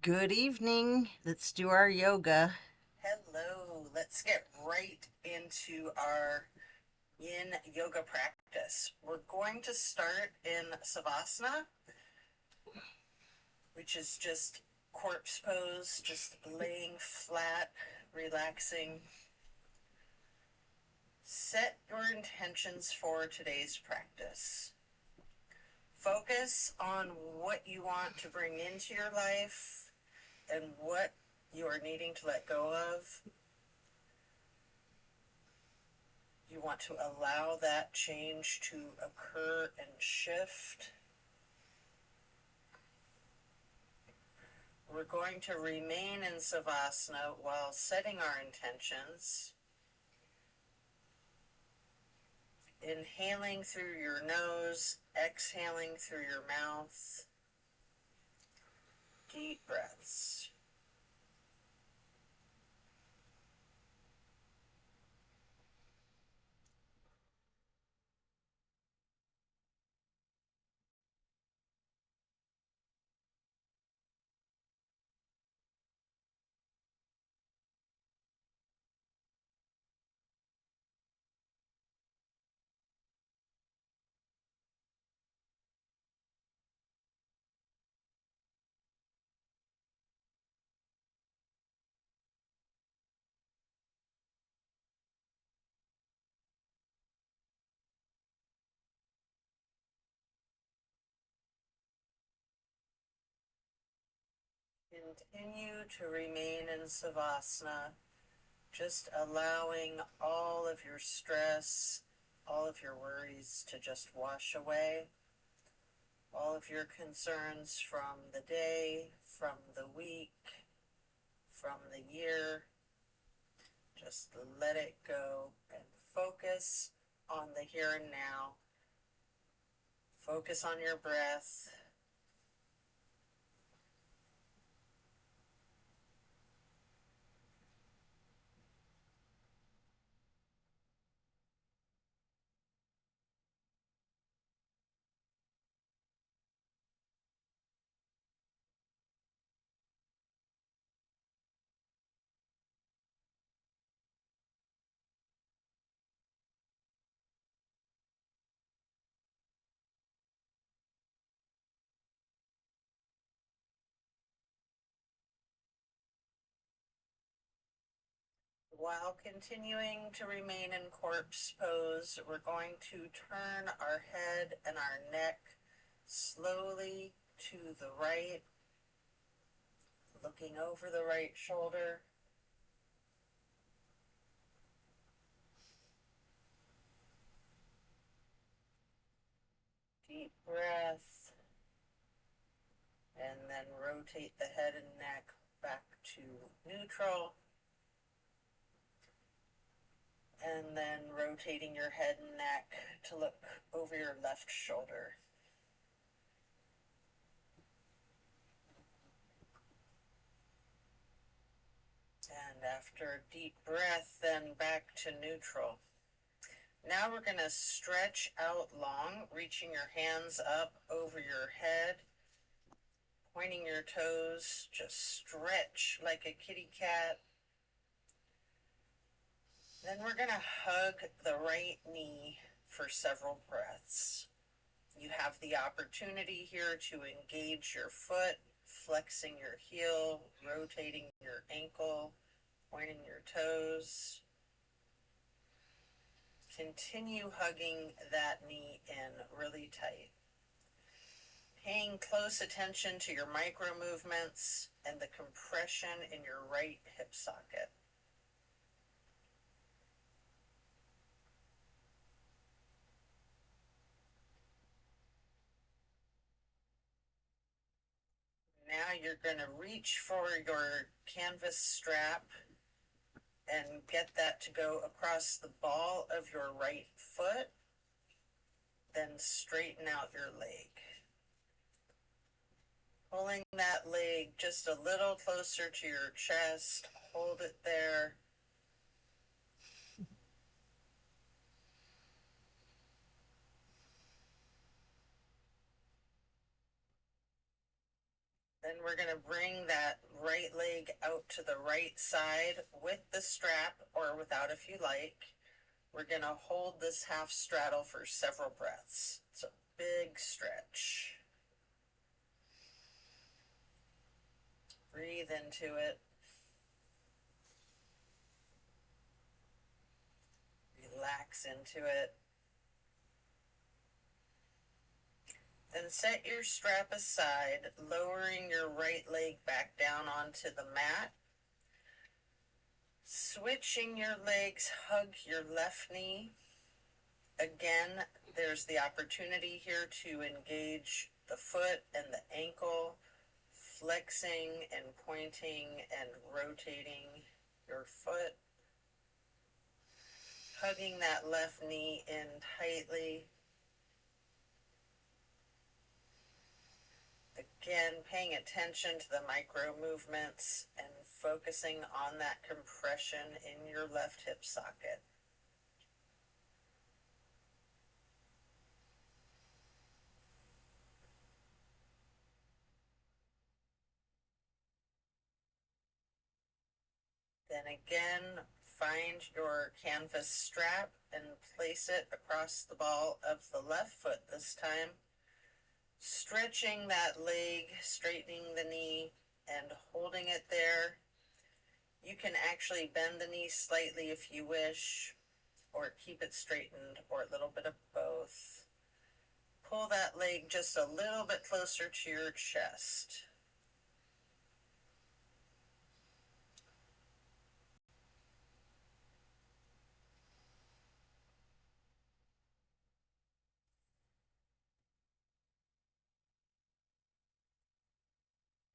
Good evening. Let's do our yoga. Hello, let's get right into our yin yoga practice. We're going to start in Savasana, which is just corpse pose, just laying flat, relaxing. Set your intentions for today's practice. Focus on what you want to bring into your life and what you are needing to let go of. You want to allow that change to occur and shift. We're going to remain in Savasana while setting our intentions. Inhaling through your nose, exhaling through your mouth. Deep breaths. Continue to remain in Savasana, just allowing all of your stress, all of your worries to just wash away. All of your concerns from the day, from the week, from the year, just let it go and focus on the here and now. Focus on your breath. While continuing to remain in corpse pose, we're going to turn our head and our neck slowly to the right, looking over the right shoulder. Deep breath, and then rotate the head and neck back to neutral. And then rotating your head and neck to look over your left shoulder. And after a deep breath, then back to neutral. Now we're going to stretch out long, reaching your hands up over your head, pointing your toes, just stretch like a kitty cat. Then we're going to hug the right knee for several breaths. You have the opportunity here to engage your foot, flexing your heel, rotating your ankle, pointing your toes. Continue hugging that knee in really tight. Paying close attention to your micro movements and the compression in your right hip socket. Now you're going to reach for your canvas strap and get that to go across the ball of your right foot. Then straighten out your leg. Pulling that leg just a little closer to your chest. Hold it there. Then we're going to bring that right leg out to the right side with the strap or without if you like. We're going to hold this half straddle for several breaths. It's a big stretch. Breathe into it. Relax into it. Then set your strap aside, lowering your right leg back down onto the mat. Switching your legs, hug your left knee. Again, there's the opportunity here to engage the foot and the ankle, flexing and pointing and rotating your foot. Hugging that left knee in tightly. Again, paying attention to the micro movements and focusing on that compression in your left hip socket. Then again, find your canvas strap and place it across the ball of the left foot this time. Stretching that leg, straightening the knee, and holding it there. You can actually bend the knee slightly if you wish, or keep it straightened, or a little bit of both. Pull that leg just a little bit closer to your chest.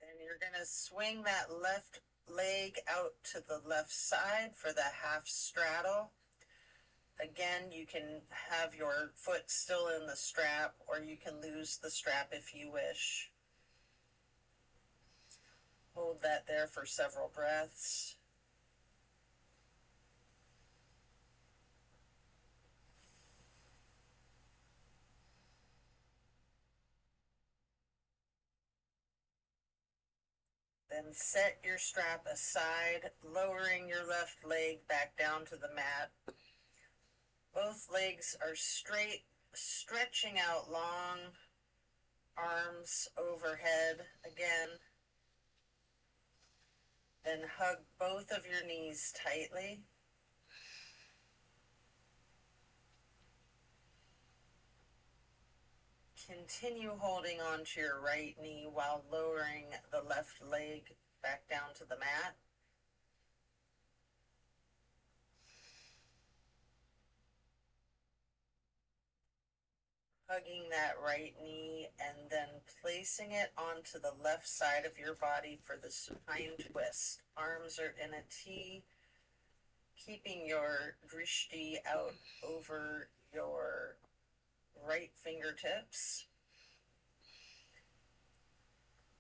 Then you're going to swing that left leg out to the left side for the half straddle. Again, you can have your foot still in the strap, or you can lose the strap if you wish. Hold that there for several breaths. Then set your strap aside, lowering your left leg back down to the mat. Both legs are straight, stretching out long, arms overhead again. Then hug both of your knees tightly. Continue holding on to your right knee while lowering the left leg back down to the mat. Hugging that right knee and then placing it onto the left side of your body for the supine twist. Arms are in a T, keeping your drishti out over your right fingertips.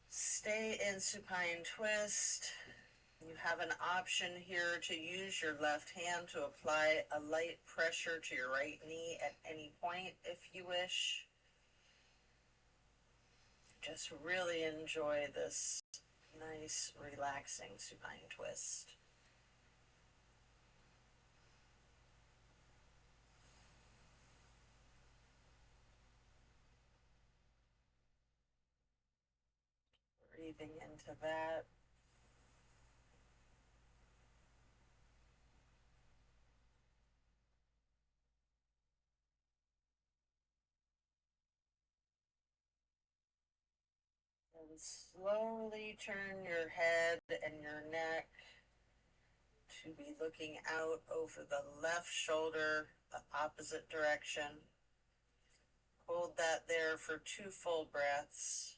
Stay in supine twist. You have an option here to use your left hand to apply a light pressure to your right knee at any point if you wish. Just really enjoy this nice, relaxing supine twist. Breathing into that. And slowly turn your head and your neck to be looking out over the left shoulder, the opposite direction. Hold that there for 2 full breaths.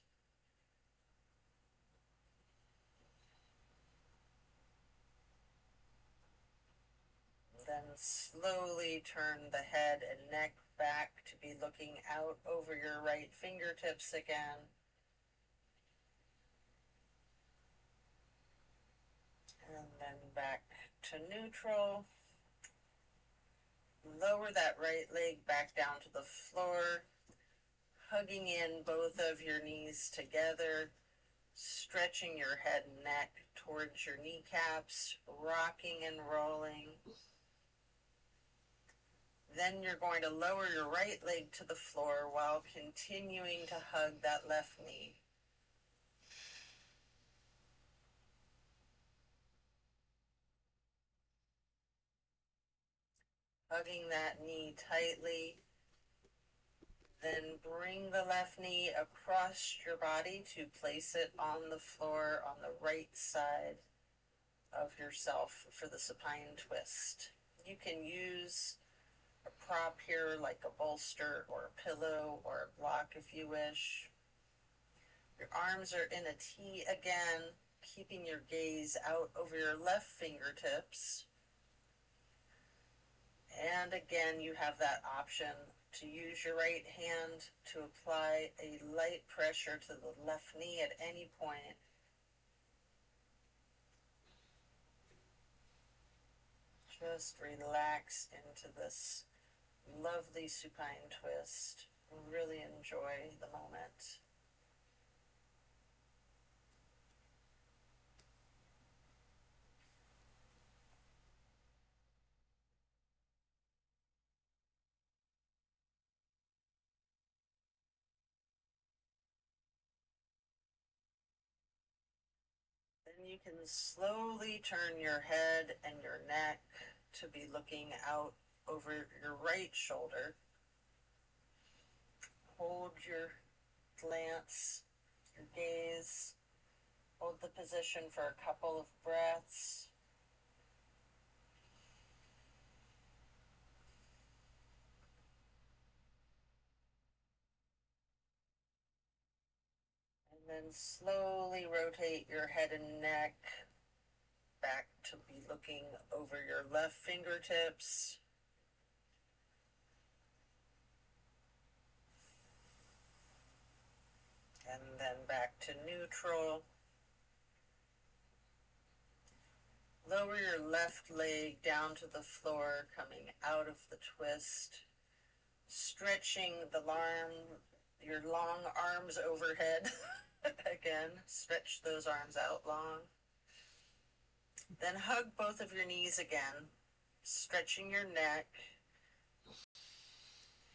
Then slowly turn the head and neck back to be looking out over your right fingertips again. And then back to neutral. Lower that right leg back down to the floor, hugging in both of your knees together, Stretching your head and neck towards your kneecaps, rocking and rolling. Then you're going to lower your right leg to the floor while continuing to hug that left knee. Hugging that knee tightly. Then bring the left knee across your body to place it on the floor on the right side of yourself for the supine twist. You can use a prop here like a bolster or a pillow or a block if you wish. Your arms are in a T again, keeping your gaze out over your left fingertips. And again, you have that option to use your right hand to apply a light pressure to the left knee at any point. Just relax into this lovely supine twist. Really enjoy the moment. Then you can slowly turn your head and your neck to be looking out over your right shoulder. Hold your glance, your gaze. Hold the position for a couple of breaths. And then slowly rotate your head and neck back to be looking over your left fingertips. And then back to neutral. Lower your left leg down to the floor, coming out of the twist. Stretching your long arms overhead. Again, stretch those arms out long. Then hug both of your knees again, stretching your neck.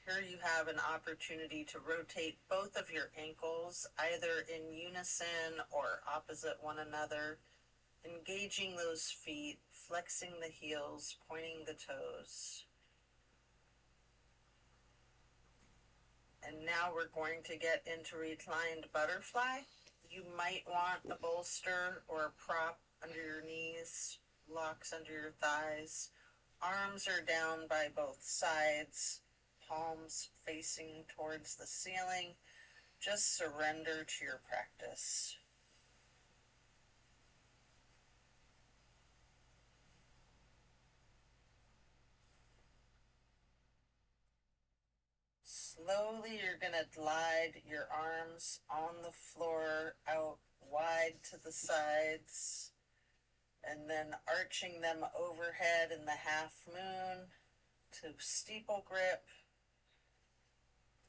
Here you have an opportunity to rotate both of your ankles, either in unison or opposite one another, engaging those feet, flexing the heels, pointing the toes. And now we're going to get into reclined butterfly. You might want a bolster or a prop under your knees, blocks under your thighs. Arms are down by both sides, palms facing towards the ceiling. Just surrender to your practice. Slowly, you're going to glide your arms on the floor out wide to the sides, and then arching them overhead in the half moon to steeple grip.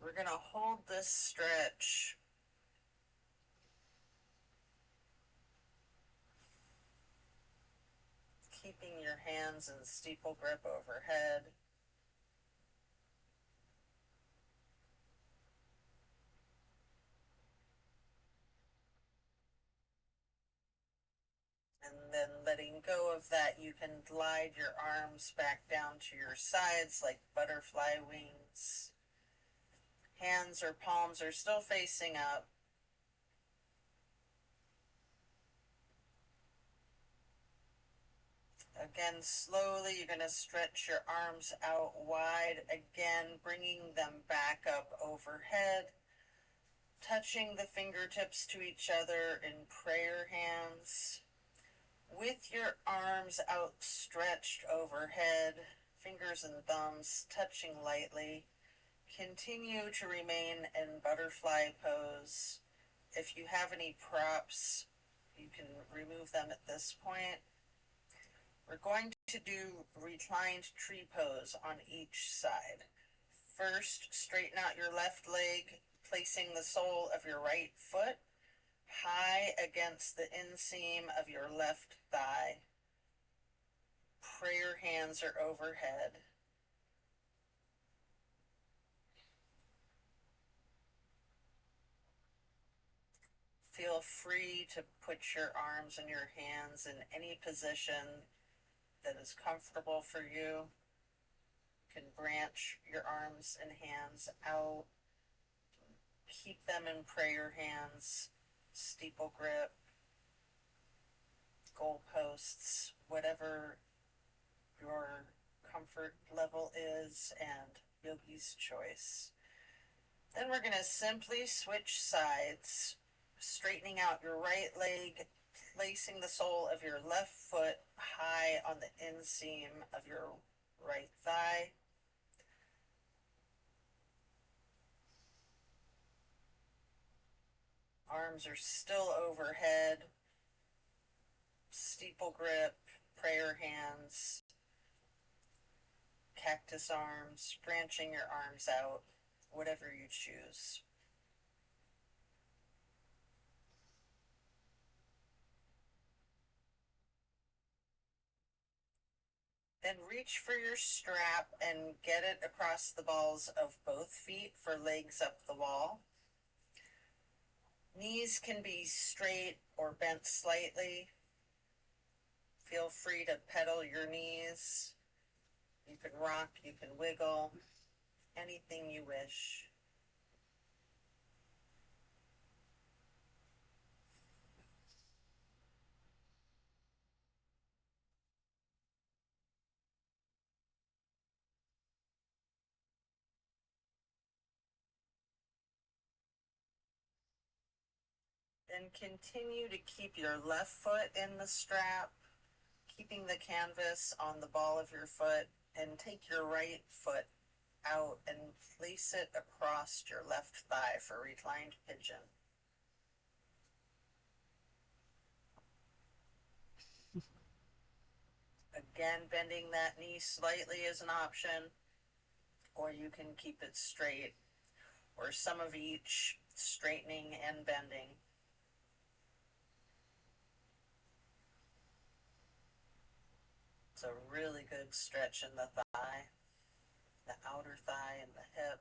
We're going to hold this stretch. Keeping your hands in steeple grip overhead. And then letting go of that, you can glide your arms back down to your sides like butterfly wings. Hands or palms are still facing up. Again, slowly, you're going to stretch your arms out wide, again, bringing them back up overhead, touching the fingertips to each other in prayer hands. With your arms outstretched overhead, fingers and thumbs touching lightly, continue to remain in butterfly pose. If you have any props, you can remove them at this point. We're going to do reclined tree pose on each side. First, straighten out your left leg, placing the sole of your right foot high against the inseam of your left thigh. Prayer hands are overhead. Feel free to put your arms and your hands in any position that is comfortable for you. You can branch your arms and hands out. Keep them in prayer hands, steeple grip, goalposts, whatever your comfort level is and yogi's choice. Then we're going to simply switch sides, straightening out your right leg, placing the sole of your left foot high on the inseam of your right thigh. Arms are still overhead, steeple grip, prayer hands, cactus arms, branching your arms out, whatever you choose. Then reach for your strap and get it across the balls of both feet for legs up the wall. Knees can be straight or bent slightly. Feel free to pedal your knees. You can rock, you can wiggle, anything you wish. Then continue to keep your left foot in the strap, keeping the canvas on the ball of your foot, and take your right foot out and place it across your left thigh for reclined pigeon. Again, bending that knee slightly is an option, or you can keep it straight, or some of each, straightening and bending. It's a really good stretch in the thigh, the outer thigh and the hip.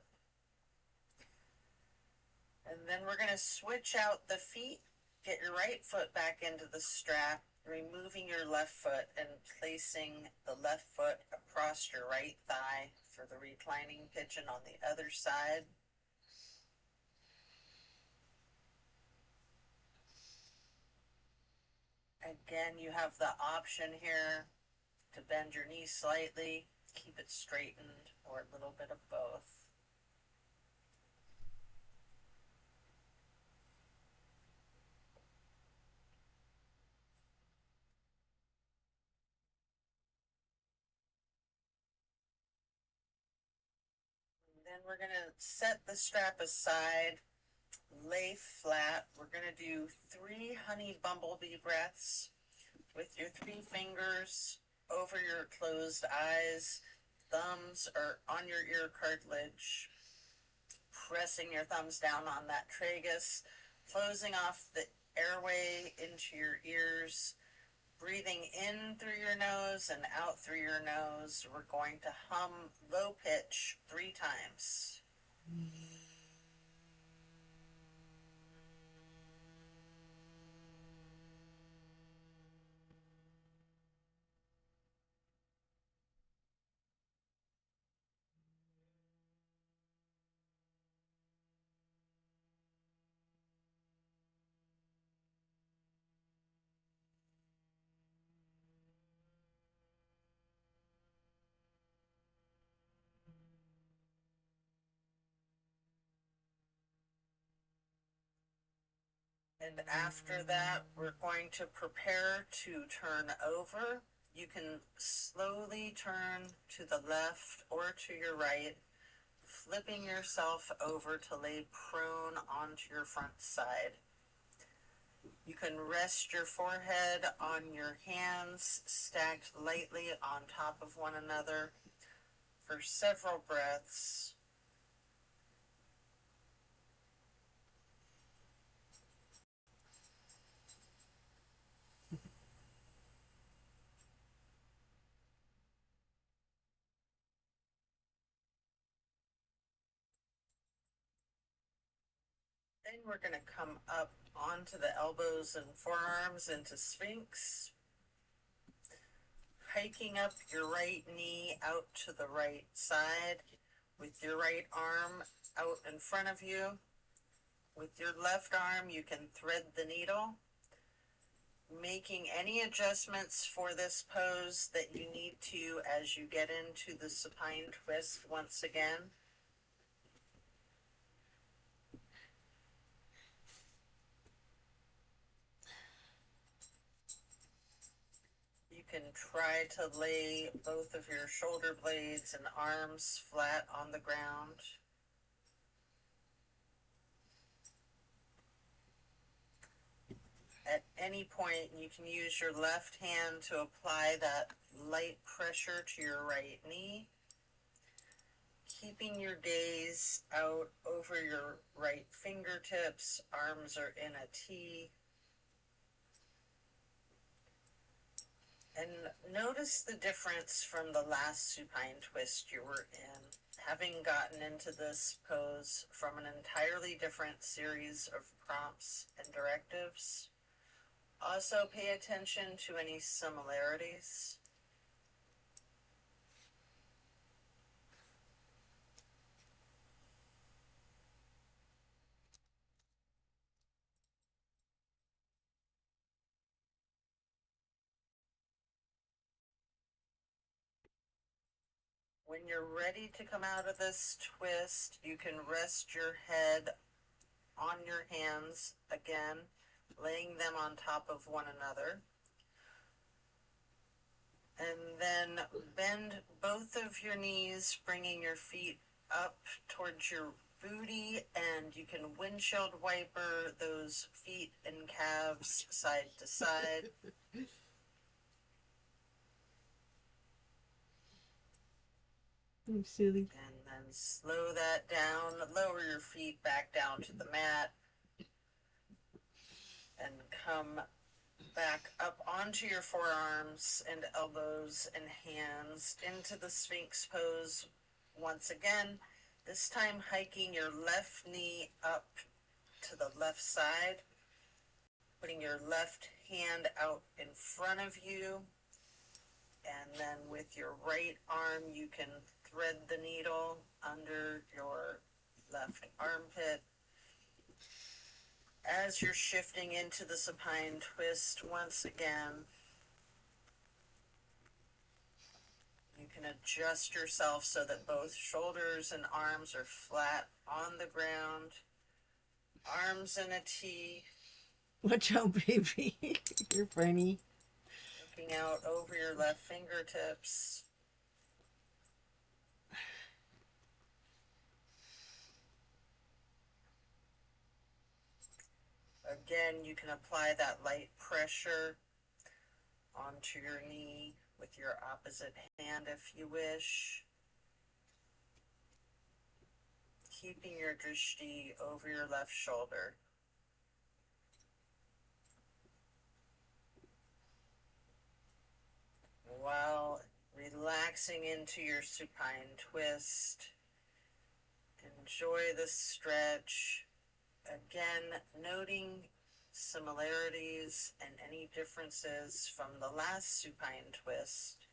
And then we're going to switch out the feet. Get your right foot back into the strap, removing your left foot and placing the left foot across your right thigh for the reclining pigeon on the other side. Again, you have the option here to bend your knee slightly, keep it straightened, or a little bit of both. Then we're going to set the strap aside, lay flat. We're going to do 3 honey bumblebee breaths with your 3 fingers over your closed eyes. Thumbs are on your ear cartilage, pressing your thumbs down on that tragus, closing off the airway into your ears, breathing in through your nose and out through your nose. We're going to hum low pitch 3 times. And after that, we're going to prepare to turn over. You can slowly turn to the left or to your right, flipping yourself over to lay prone onto your front side. You can rest your forehead on your hands, stacked lightly on top of one another for several breaths. And we're going to come up onto the elbows and forearms into Sphinx. Hiking up your right knee out to the right side with your right arm out in front of you. With your left arm, you can thread the needle, making any adjustments for this pose that you need to as you get into the supine twist once again. You can try to lay both of your shoulder blades and arms flat on the ground. At any point, you can use your left hand to apply that light pressure to your right knee, keeping your gaze out over your right fingertips. Arms are in a T. And notice the difference from the last supine twist you were in, having gotten into this pose from an entirely different series of prompts and directives. Also pay attention to any similarities. When you're ready to come out of this twist, you can rest your head on your hands again, laying them on top of one another. And then bend both of your knees, bringing your feet up towards your booty, and you can windshield wiper those feet and calves side to side. I'm silly. And then slow that down, lower your feet back down to the mat, and come back up onto your forearms and elbows and hands into the Sphinx pose once again, this time hiking your left knee up to the left side, putting your left hand out in front of you, and then with your right arm you can thread the needle under your left armpit. As you're shifting into the supine twist once again, you can adjust yourself so that both shoulders and arms are flat on the ground, arms in a T. Watch out, baby. You're funny. Looking out over your left fingertips. Again, you can apply that light pressure onto your knee with your opposite hand if you wish. Keeping your drishti over your left shoulder. While relaxing into your supine twist, enjoy the stretch. Again, noting similarities and any differences from the last supine twist,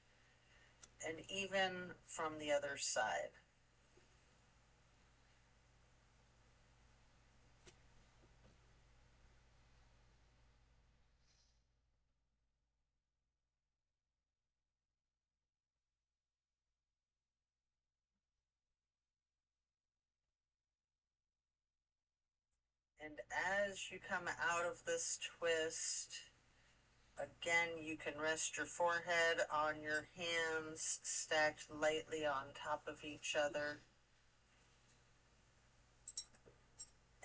and even from the other side. And as you come out of this twist, again, you can rest your forehead on your hands stacked lightly on top of each other.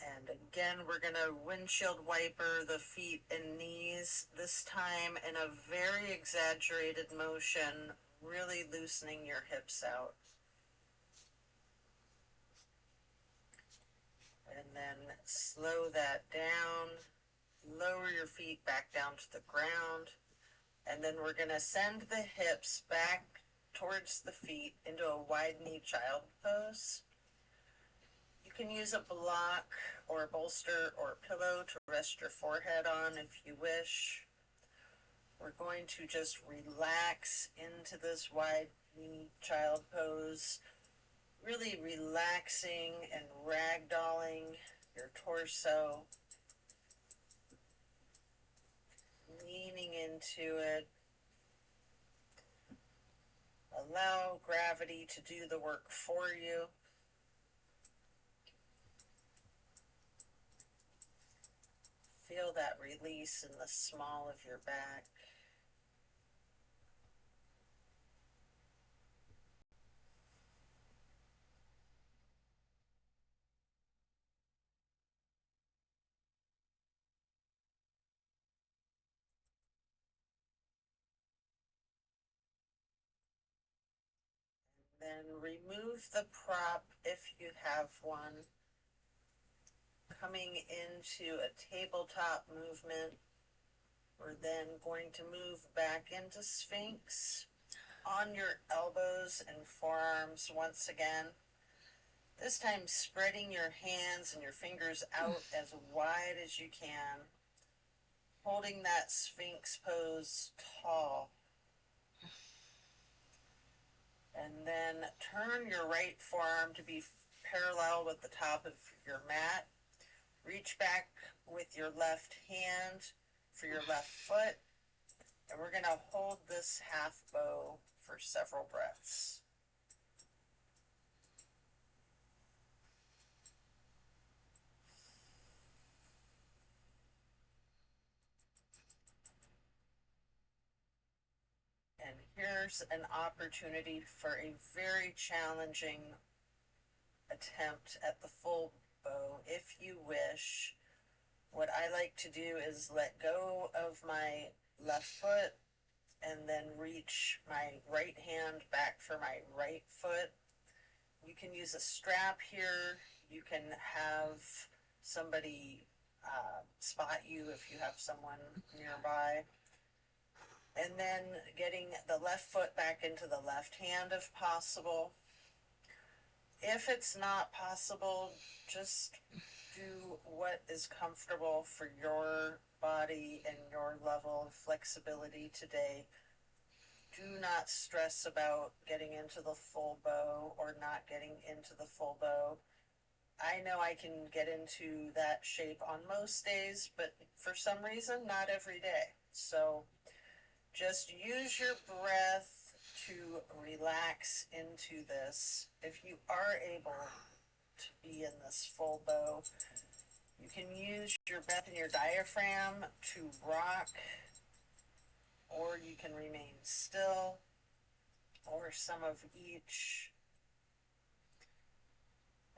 And again, we're going to windshield wiper the feet and knees, this time in a very exaggerated motion, really loosening your hips out. And then slow that down, lower your feet back down to the ground, and then we're going to send the hips back towards the feet into a wide knee child pose. You can use a block or bolster or pillow to rest your forehead on if you wish. We're going to just relax into this wide knee child pose, really relaxing and ragdolling your torso, leaning into it. Allow gravity to do the work for you. Feel that release in the small of your back. Then remove the prop if you have one. Coming into a tabletop movement. We're then going to move back into Sphinx on your elbows and forearms once again. This time spreading your hands and your fingers out as wide as you can. Holding that Sphinx pose tall. And then turn your right forearm to be parallel with the top of your mat. Reach back with your left hand for your left foot. And we're going to hold this half bow for several breaths. And here's an opportunity for a very challenging attempt at the full bow, if you wish. What I like to do is let go of my left foot and then reach my right hand back for my right foot. You can use a strap here. You can have somebody spot you if you have someone nearby. And then getting the left foot back into the left hand if possible. If it's not possible, just do what is comfortable for your body and your level of flexibility today. Do not stress about getting into the full bow or not getting into the full bow. I know I can get into that shape on most days, but for some reason, not every day. So just use your breath to relax into this. If you are able to be in this full bow, you can use your breath and your diaphragm to rock, or you can remain still, or some of each.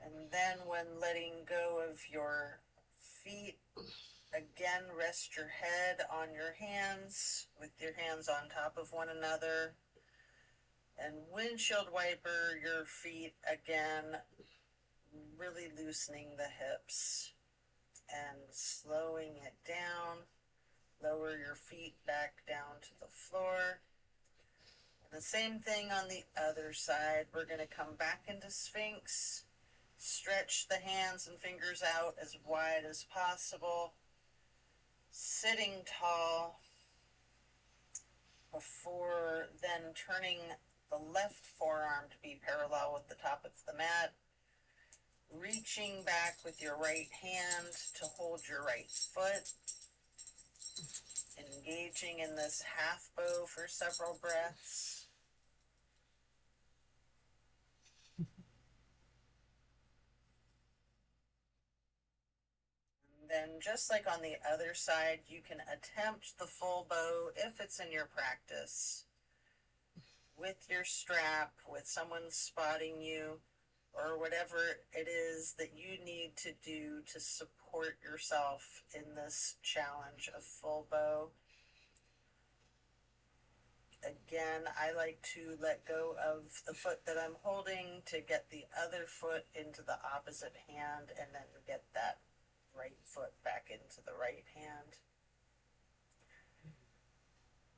And then when letting go of your feet, again, rest your head on your hands with your hands on top of one another. And windshield wiper your feet again, really loosening the hips and slowing it down. Lower your feet back down to the floor. And the same thing on the other side. We're going to come back into Sphinx. Stretch the hands and fingers out as wide as possible. Sitting tall before then turning the left forearm to be parallel with the top of the mat. Reaching back with your right hand to hold your right foot. Engaging in this half bow for several breaths. And then just like on the other side, you can attempt the full bow if it's in your practice. With your strap, with someone spotting you, or whatever it is that you need to do to support yourself in this challenge of full bow. Again, I like to let go of the foot that I'm holding to get the other foot into the opposite hand and then get that right foot back into the right hand.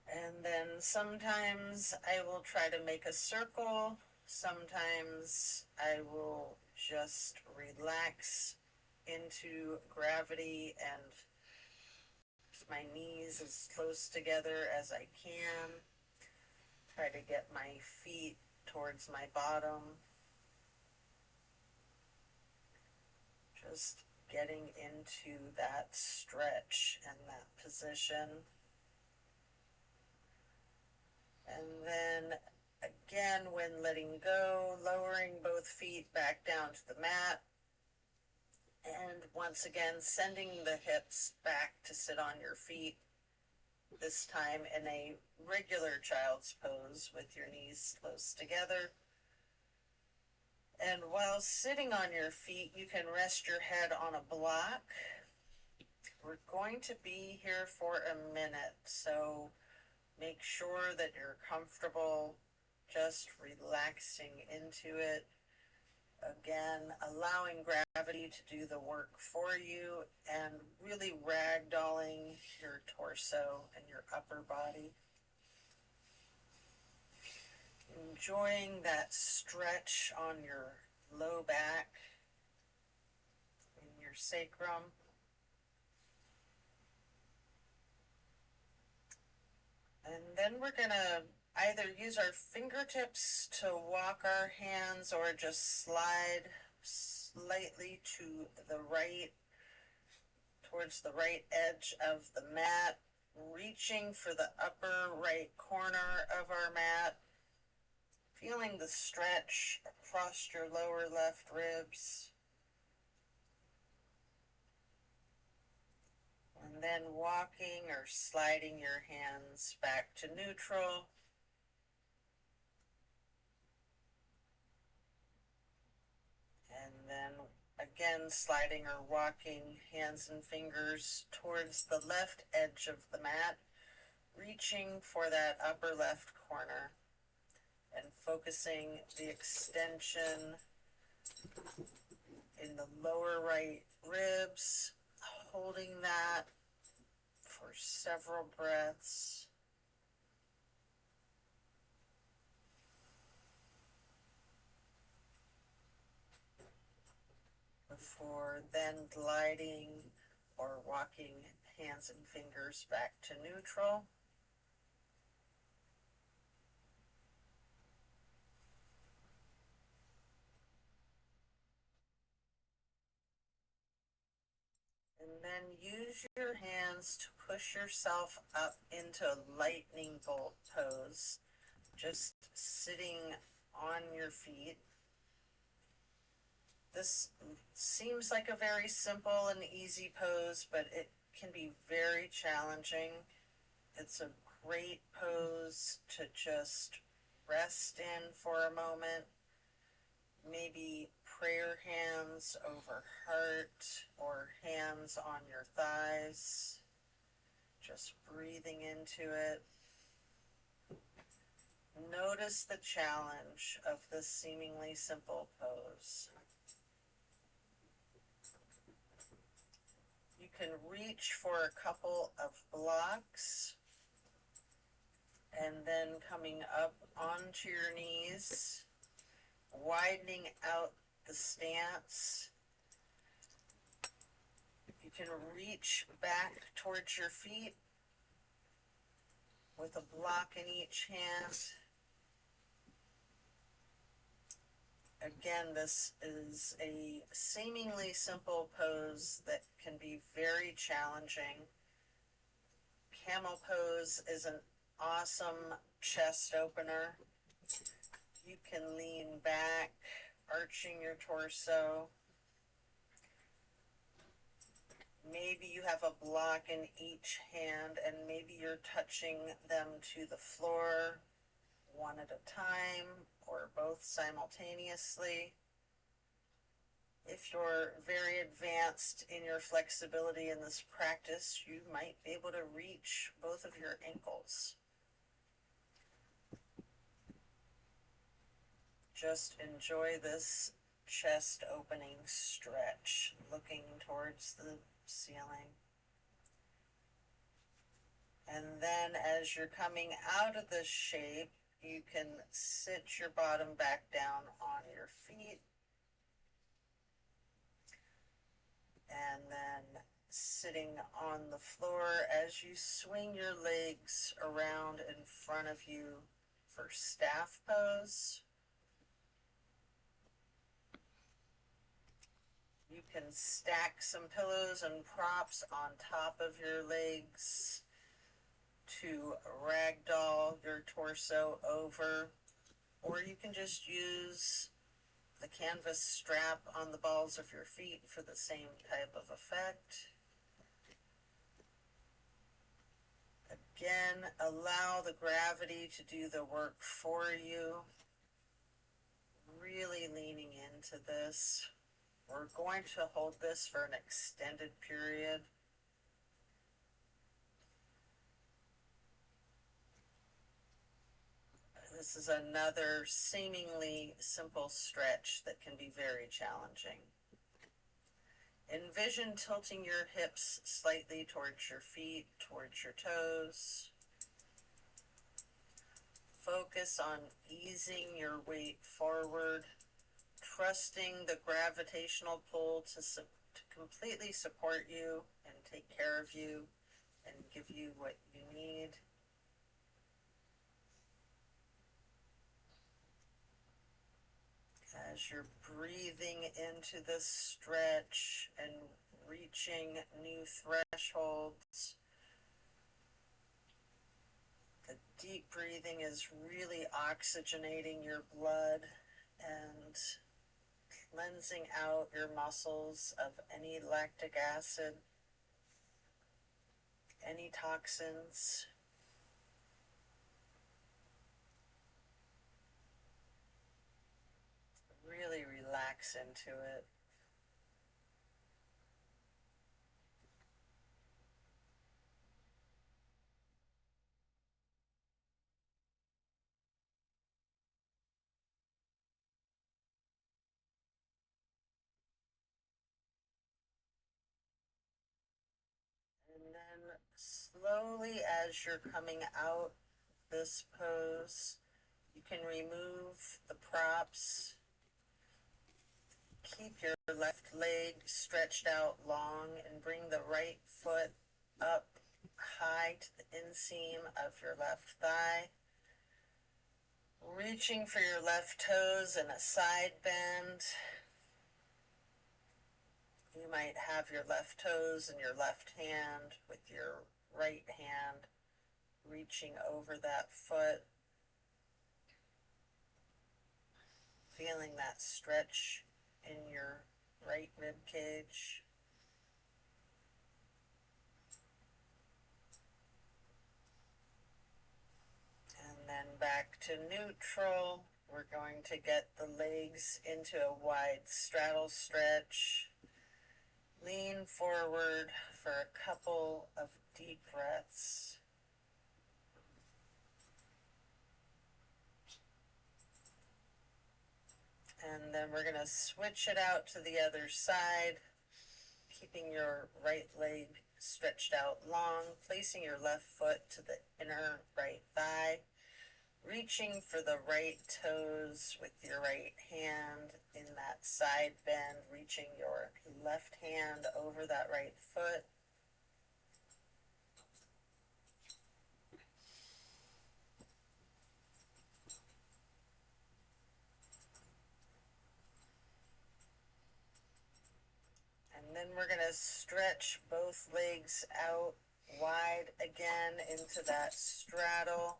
And then sometimes I will try to make a circle. Sometimes I will just relax into gravity and my knees as close together as I can. Try to get my feet towards my bottom. Just getting into that stretch and that position. And then again, when letting go, lowering both feet back down to the mat. And once again, sending the hips back to sit on your feet, this time in a regular child's pose with your knees close together. And while sitting on your feet, you can rest your head on a block. We're going to be here for a minute, so make sure that you're comfortable, just relaxing into it. Again, allowing gravity to do the work for you and really ragdolling your torso and your upper body. Enjoying that stretch on your low back and your sacrum. And then we're going to either use our fingertips to walk our hands or just slide slightly to the right, towards the right edge of the mat, reaching for the upper right corner of our mat, feeling the stretch across your lower left ribs. And then walking or sliding your hands back to neutral. And then again, sliding or walking hands and fingers towards the left edge of the mat, reaching for that upper left corner and focusing the extension in the lower right ribs, holding that for several breaths. Before then gliding or walking hands and fingers back to neutral. And then use your hands to push yourself up into lightning bolt pose, just sitting on your feet. This seems like a very simple and easy pose, but it can be very challenging. It's a great pose to just rest in for a moment. Maybe prayer hands over heart or hands on your thighs. Just breathing into it. Notice the challenge of this seemingly simple pose. You can reach for a couple of blocks and then coming up onto your knees, widening out the stance. You can reach back towards your feet with a block in each hand. Again, this is a seemingly simple pose that can be very challenging. Camel pose is an awesome chest opener. You can lean back, arching your torso. Maybe you have a block in each hand and maybe you're touching them to the floor one at a time or both simultaneously. If you're very advanced in your flexibility in this practice, you might be able to reach both of your ankles. Just enjoy this chest opening stretch, looking towards the ceiling. And then as you're coming out of this shape, you can sit your bottom back down on your feet. And then sitting on the floor as you swing your legs around in front of you for staff pose. You can stack some pillows and props on top of your legs to ragdoll your torso over, or you can just use the canvas strap on the balls of your feet for the same type of effect. Again, allow the gravity to do the work for you. Really leaning into this. We're going to hold this for an extended period. This is another seemingly simple stretch that can be very challenging. Envision tilting your hips slightly towards your feet, towards your toes. Focus on easing your weight forward, trusting the gravitational pull to completely support you and take care of you and give you what you need. As you're breathing into this stretch and reaching new thresholds, the deep breathing is really oxygenating your blood and cleansing out your muscles of any lactic acid, any toxins. Really relax into it. And then slowly, as you're coming out this pose, you can remove the props. Keep your left leg stretched out long and bring the right foot up high to the inseam of your left thigh. Reaching for your left toes in a side bend. You might have your left toes in your left hand with your right hand reaching over that foot. Feeling that stretch in your right rib cage. And then back to neutral. We're going to get the legs into a wide straddle stretch. Lean forward for a couple of deep breaths. And then we're going to switch it out to the other side, keeping your right leg stretched out long, placing your left foot to the inner right thigh, reaching for the right toes with your right hand in that side bend, reaching your left hand over that right foot. And then we're going to stretch both legs out wide again into that straddle.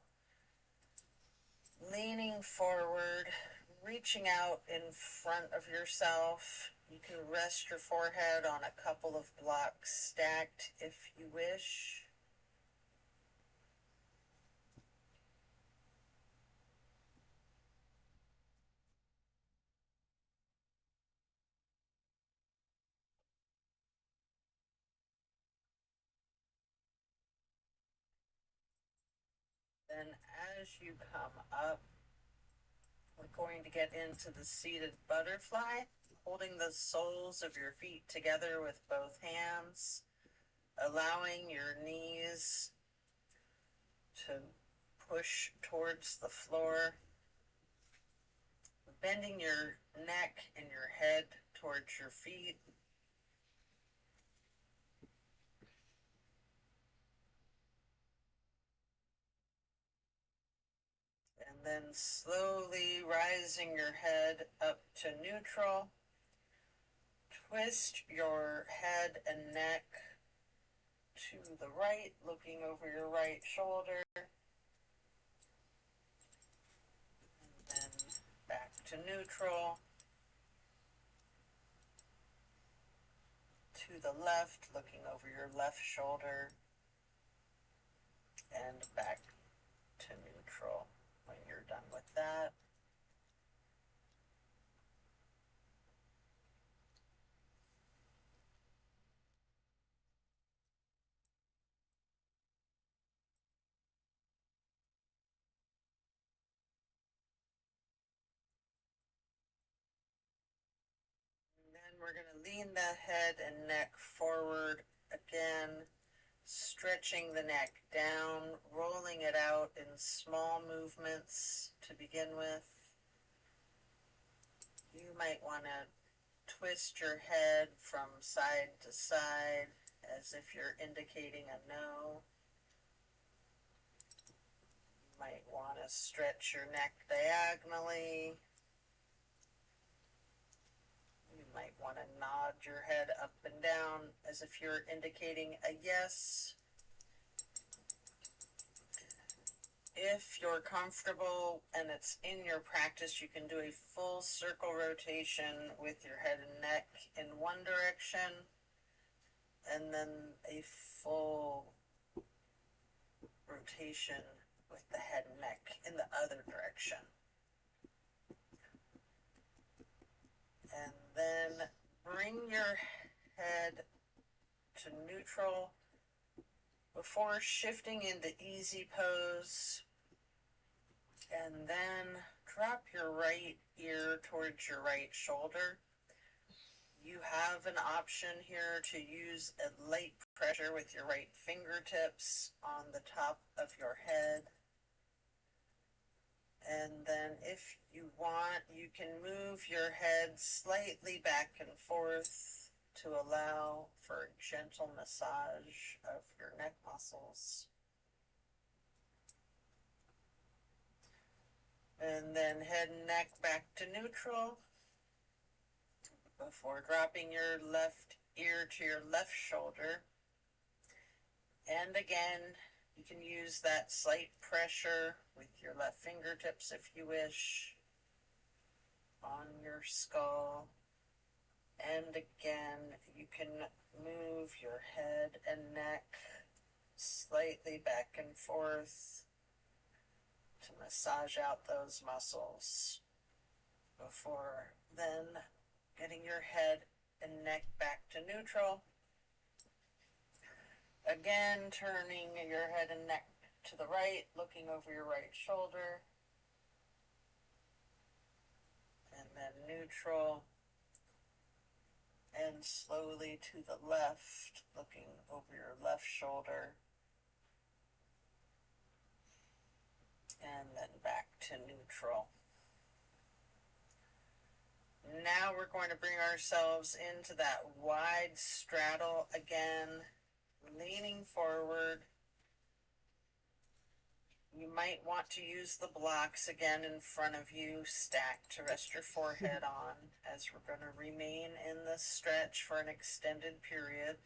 Leaning forward, reaching out in front of yourself. You can rest your forehead on a couple of blocks stacked if you wish. Then as you come up, we're going to get into the seated butterfly, holding the soles of your feet together with both hands, allowing your knees to push towards the floor, bending your neck and your head towards your feet. then slowly rising your head up to neutral. Twist your head and neck to the right, looking over your right shoulder. And then back to neutral. To the left, looking over your left shoulder. And back to neutral when you're done with that. And then we're going to lean the head and neck forward again, stretching the neck down, rolling it out in small movements to begin with. You might want to twist your head from side to side as if you're indicating a no. You might want to stretch your neck diagonally. You might want to nod your head up and down as if you're indicating a yes. If you're comfortable and it's in your practice, you can do a full circle rotation with your head and neck in one direction, and then a full rotation with the head and neck in the other direction. And then bring your head to neutral before shifting into easy pose, and then drop your right ear towards your right shoulder. You have an option here to use a light pressure with your right fingertips on the top of your head. And then if you want, you can move your head slightly back and forth to allow for a gentle massage of your neck muscles. And then head and neck back to neutral before dropping your left ear to your left shoulder. And again, you can use that slight pressure with your left fingertips if you wish on your skull. And again, you can move your head and neck slightly back and forth to massage out those muscles before then getting your head and neck back to neutral. Again, turning your head and neck to the right, looking over your right shoulder. And then neutral. And slowly to the left, looking over your left shoulder. And then back to neutral. Now we're going to bring ourselves into that wide straddle again, leaning forward. You might want to use the blocks again in front of you, stacked to rest your forehead on, as we're going to remain in this stretch for an extended period.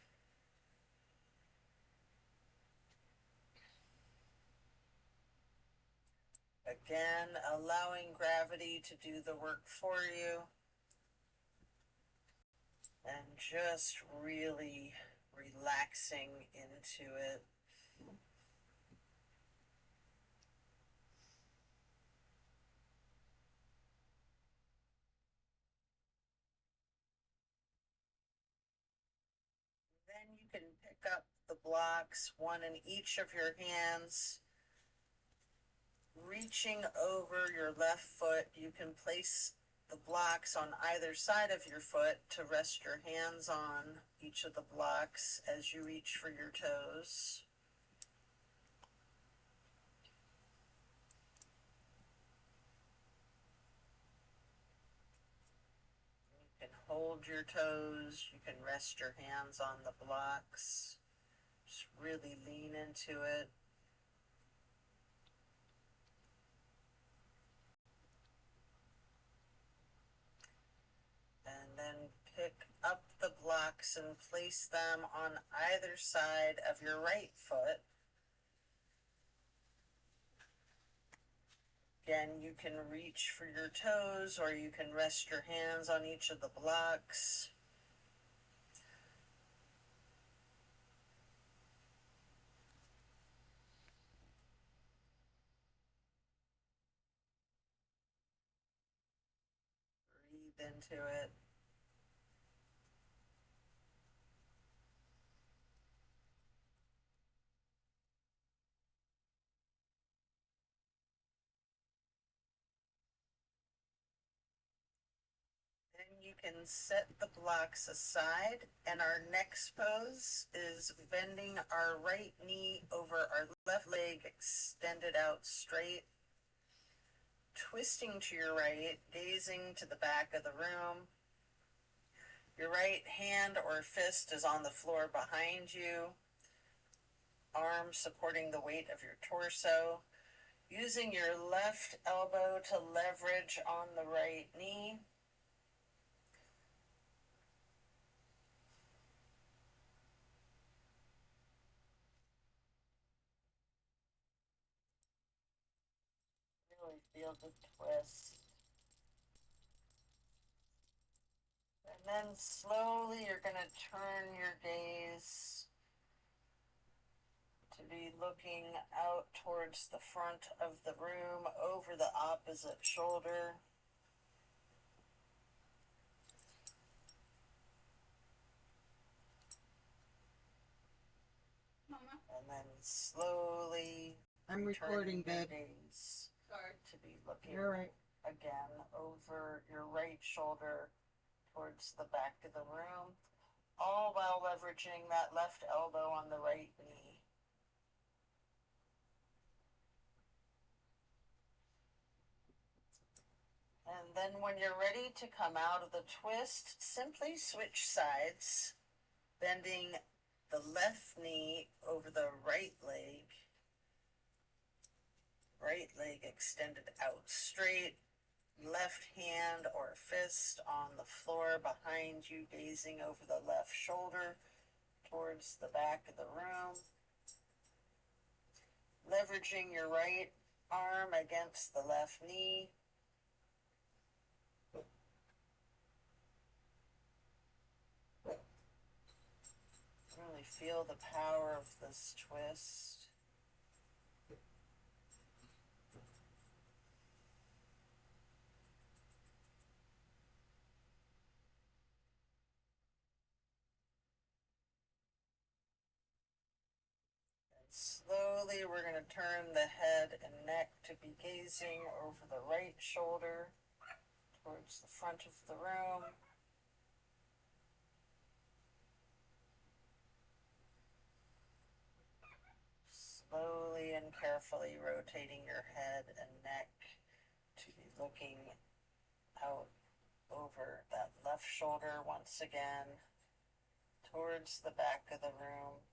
Again, allowing gravity to do the work for you, and just really relaxing into it. Then you can pick up the blocks, one in each of your hands. Reaching over your left foot, you can place the blocks on either side of your foot to rest your hands on each of the blocks as you reach for your toes. You can hold your toes, you can rest your hands on the blocks. Just really lean into it. blocks and place them on either side of your right foot. Again, you can reach for your toes or you can rest your hands on each of the blocks. Breathe into it. Then you can set the blocks aside, and our next pose is bending our right knee over our left leg, extended out straight, twisting to your right, gazing to the back of the room. Your right hand or fist is on the floor behind you, arm supporting the weight of your torso. Using your left elbow to leverage on the right knee. Really feel the twist. And then slowly you're going to turn your gaze to be looking out towards the front of the room, over the opposite shoulder. Mama. And then slowly I'm recording, babe. Gaze Sorry. to be looking You're right. again over your right shoulder towards the back of the room, all while leveraging that left elbow on the right knee. And then when you're ready to come out of the twist, simply switch sides, bending the left knee over the right leg extended out straight, left hand or fist on the floor behind you, gazing over the left shoulder towards the back of the room. Leveraging your right arm against the left knee. Really feel the power of this twist. Slowly, we're going to turn the head and neck to be gazing over the right shoulder towards the front of the room. Slowly and carefully rotating your head and neck to be looking out over that left shoulder once again towards the back of the room.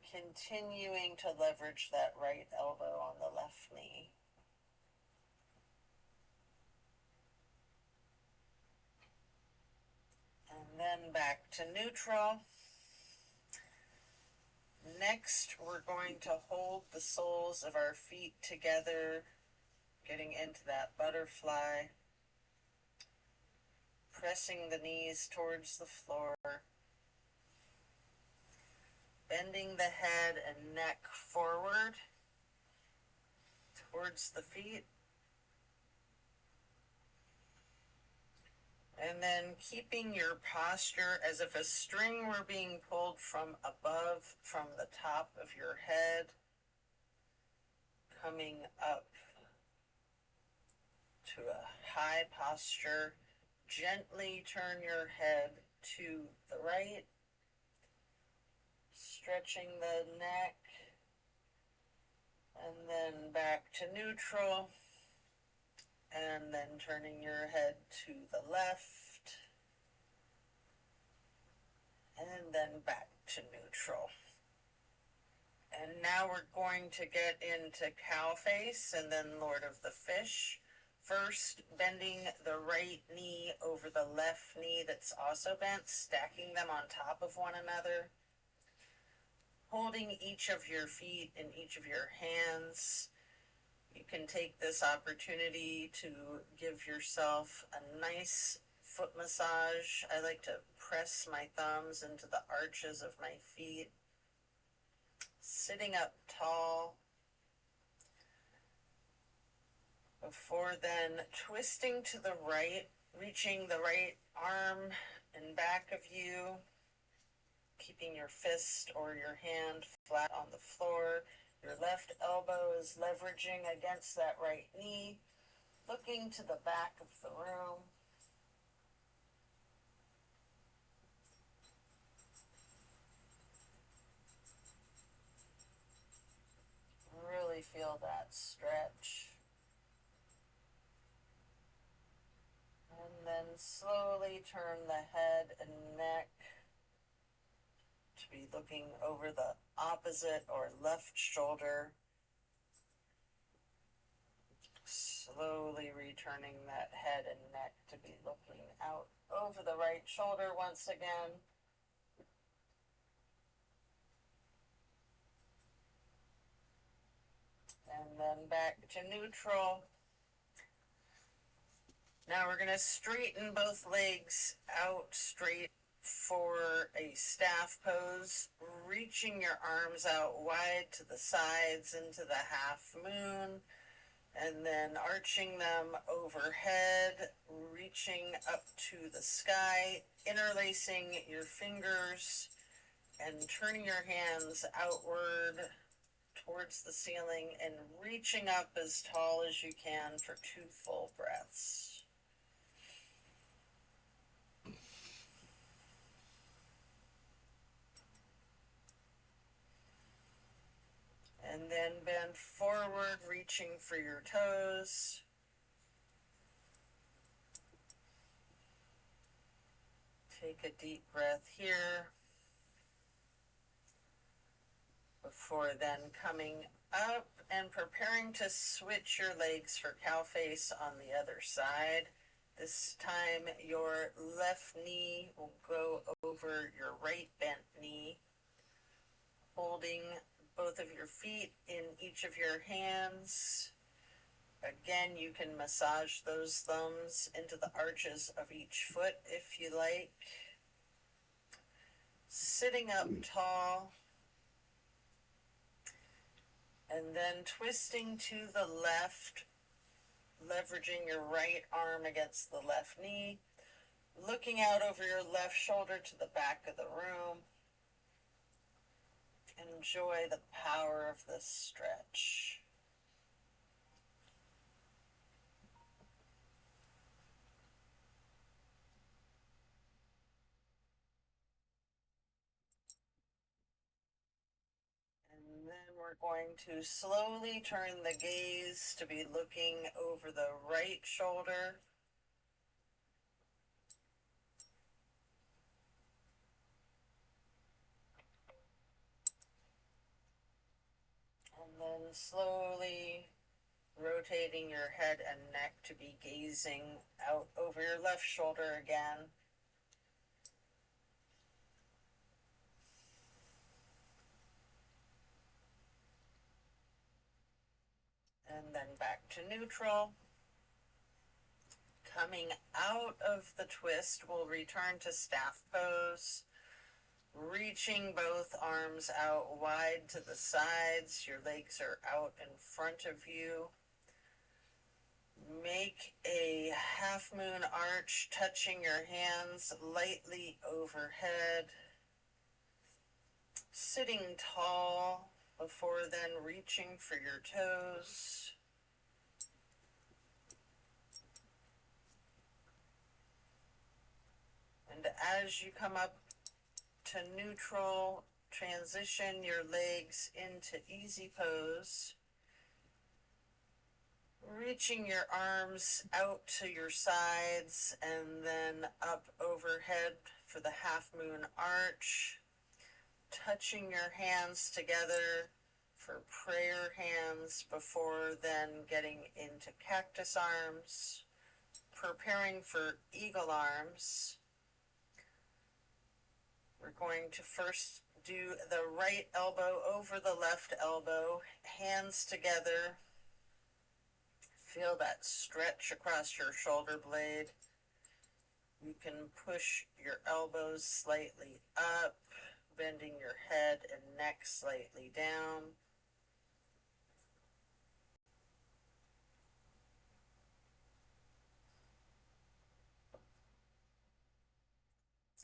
Continuing to leverage that right elbow on the left knee. And then back to neutral. Next, we're going to hold the soles of our feet together, getting into that butterfly, pressing the knees towards the floor. Bending the head and neck forward towards the feet. And then keeping your posture as if a string were being pulled from above, from the top of your head, coming up to a high posture. Gently turn your head to the right. Stretching the neck, and then back to neutral, and then turning your head to the left, and then back to neutral. And now we're going to get into cow face and then Lord of the Fish First, bending the right knee over the left knee that's also bent, stacking them on top of one another. Holding each of your feet in each of your hands. You can take this opportunity to give yourself a nice foot massage. I like to press my thumbs into the arches of my feet. Sitting up tall. Before then, twisting to the right, reaching the right arm in back of you, keeping your fist or your hand flat on the floor. Your left elbow is leveraging against that right knee, looking to the back of the room. Really feel that stretch. And then slowly turn the head and neck to be looking over the opposite or left shoulder. Slowly returning that head and neck to be looking out over the right shoulder once again. And then back to neutral. Now we're going to straighten both legs out straight for a staff pose, reaching your arms out wide to the sides into the half moon, and then arching them overhead, reaching up to the sky, interlacing your fingers, and turning your hands outward towards the ceiling and reaching up as tall as you can for 2 full breaths. And then bend forward, reaching for your toes. Take a deep breath here. Before then coming up and preparing to switch your legs for cow face on the other side. This time your left knee will go over your right bent knee, holding both of your feet in each of your hands. Again, you can massage those thumbs into the arches of each foot if you like. Sitting up tall. And then twisting to the left, leveraging your right arm against the left knee, looking out over your left shoulder to the back of the room. Enjoy the power of this stretch. And then we're going to slowly turn the gaze to be looking over the right shoulder. And then slowly rotating your head and neck to be gazing out over your left shoulder again. And then back to neutral. Coming out of the twist, we'll return to staff pose. Reaching both arms out wide to the sides. Your legs are out in front of you. Make a half moon arch, touching your hands lightly overhead. Sitting tall before then reaching for your toes. And as you come up to neutral, transition your legs into easy pose. Reaching your arms out to your sides and then up overhead for the half moon arch. Touching your hands together for prayer hands before then getting into cactus arms, preparing for eagle arms. We're going to first do the right elbow over the left elbow, hands together. Feel that stretch across your shoulder blade. You can push your elbows slightly up, bending your head and neck slightly down.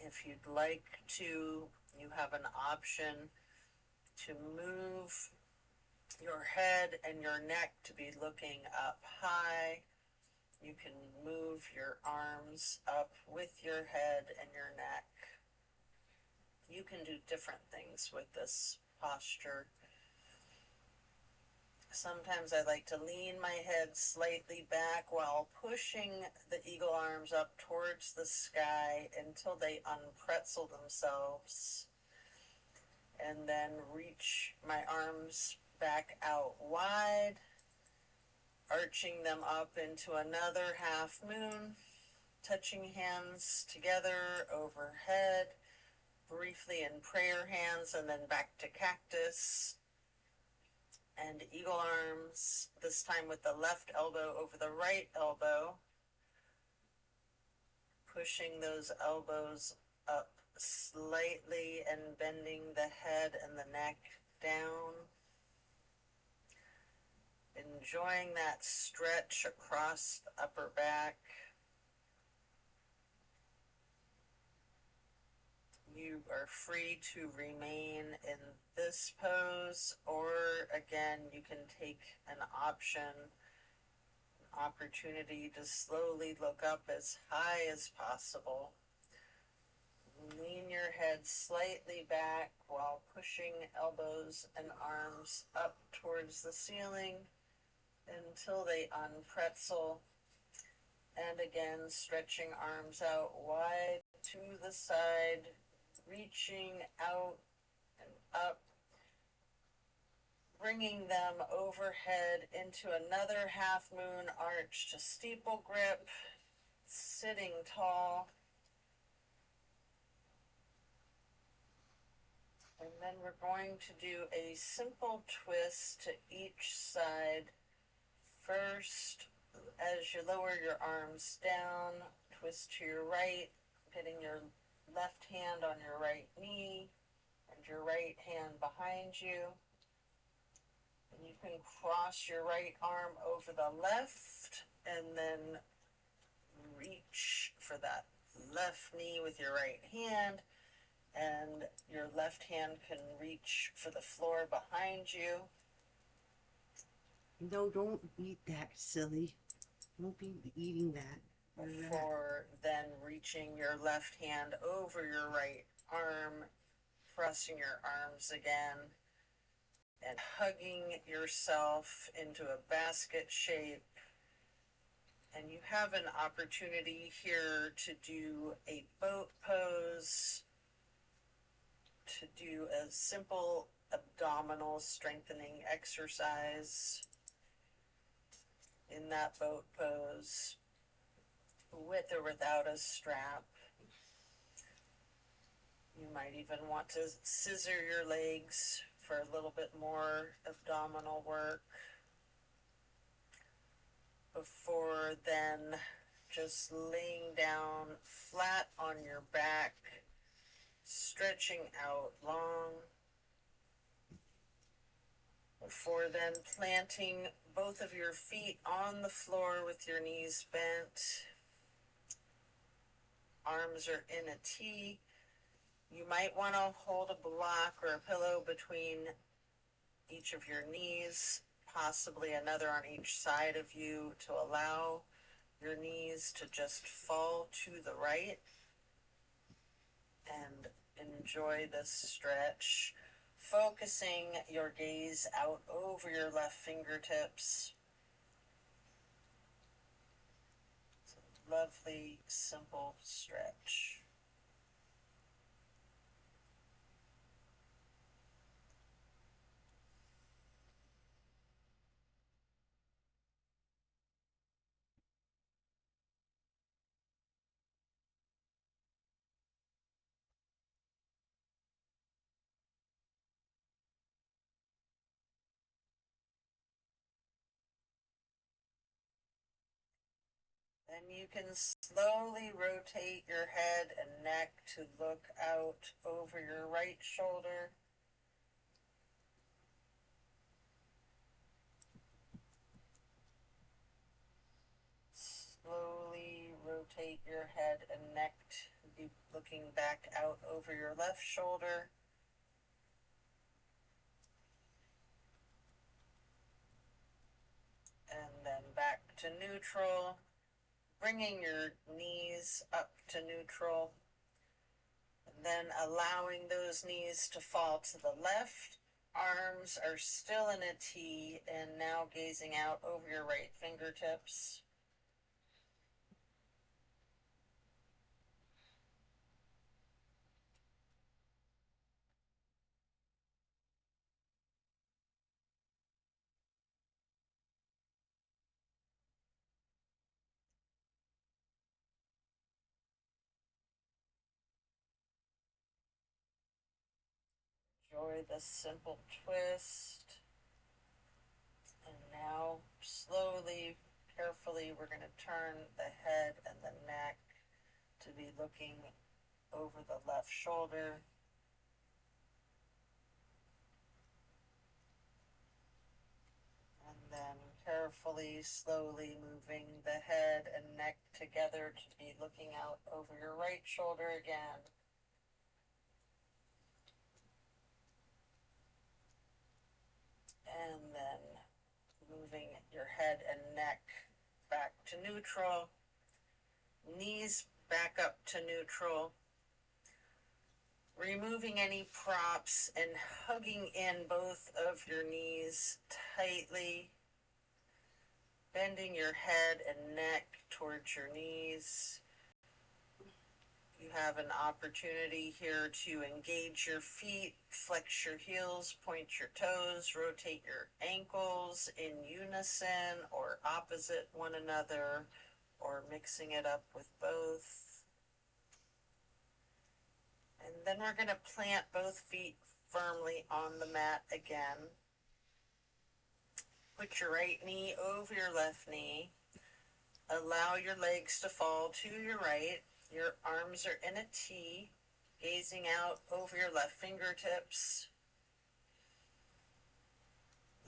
If you'd like to, you have an option to move your head and your neck to be looking up high. You can move your arms up with your head and your neck. You can do different things with this posture. Sometimes I like to lean my head slightly back while pushing the eagle arms up towards the sky until they unpretzel themselves. And then reach my arms back out wide, arching them up into another half moon, touching hands together overhead, briefly in prayer hands, and then back to cactus. And eagle arms, this time with the left elbow over the right elbow, pushing those elbows up slightly and bending the head and the neck down. Enjoying that stretch across the upper back. You are free to remain in this pose, or again, you can take an opportunity to slowly look up as high as possible. Lean your head slightly back while pushing elbows and arms up towards the ceiling until they unpretzel. And again, stretching arms out wide to the side, reaching out and up, bringing them overhead into another half moon arch to steeple grip, sitting tall. And then we're going to do a simple twist to each side. First, as you lower your arms down, twist to your right, getting your left hand on your right knee and your right hand behind you. And you can cross your right arm over the left and then reach for that left knee with your right hand, and your left hand can reach for the floor behind you. No, don't eat that, silly. Don't be eating that. Before then reaching your left hand over your right arm, crossing your arms again, and hugging yourself into a basket shape. And you have an opportunity here to do a boat pose, to do a simple abdominal strengthening exercise in that boat pose, with or without a strap. You might even want to scissor your legs for a little bit more abdominal work. Before then, just laying down flat on your back, stretching out long. Before then, planting both of your feet on the floor with your knees bent. Arms are in a T. You might want to hold a block or a pillow between each of your knees, possibly another on each side of you, to allow your knees to just fall to the right. And enjoy this stretch, focusing your gaze out over your left fingertips. It's a lovely, simple stretch. You can slowly rotate your head and neck to look out over your right shoulder. Slowly rotate your head and neck to be looking back out over your left shoulder. And then back to neutral, bringing your knees up to neutral, and then allowing those knees to fall to the left. Arms are still in a T, and now gazing out over your right fingertips. Enjoy the simple twist. And now, slowly, carefully, we're going to turn the head and the neck to be looking over the left shoulder. And then carefully, slowly moving the head and neck together to be looking out over your right shoulder again. And then moving your head and neck back to neutral, knees back up to neutral, removing any props and hugging in both of your knees tightly, bending your head and neck towards your knees. You have an opportunity here to engage your feet, flex your heels, point your toes, rotate your ankles in unison or opposite one another, or mixing it up with both. And then we're going to plant both feet firmly on the mat again. Put your right knee over your left knee. Allow your legs to fall to your right. Your arms are in a T, gazing out over your left fingertips.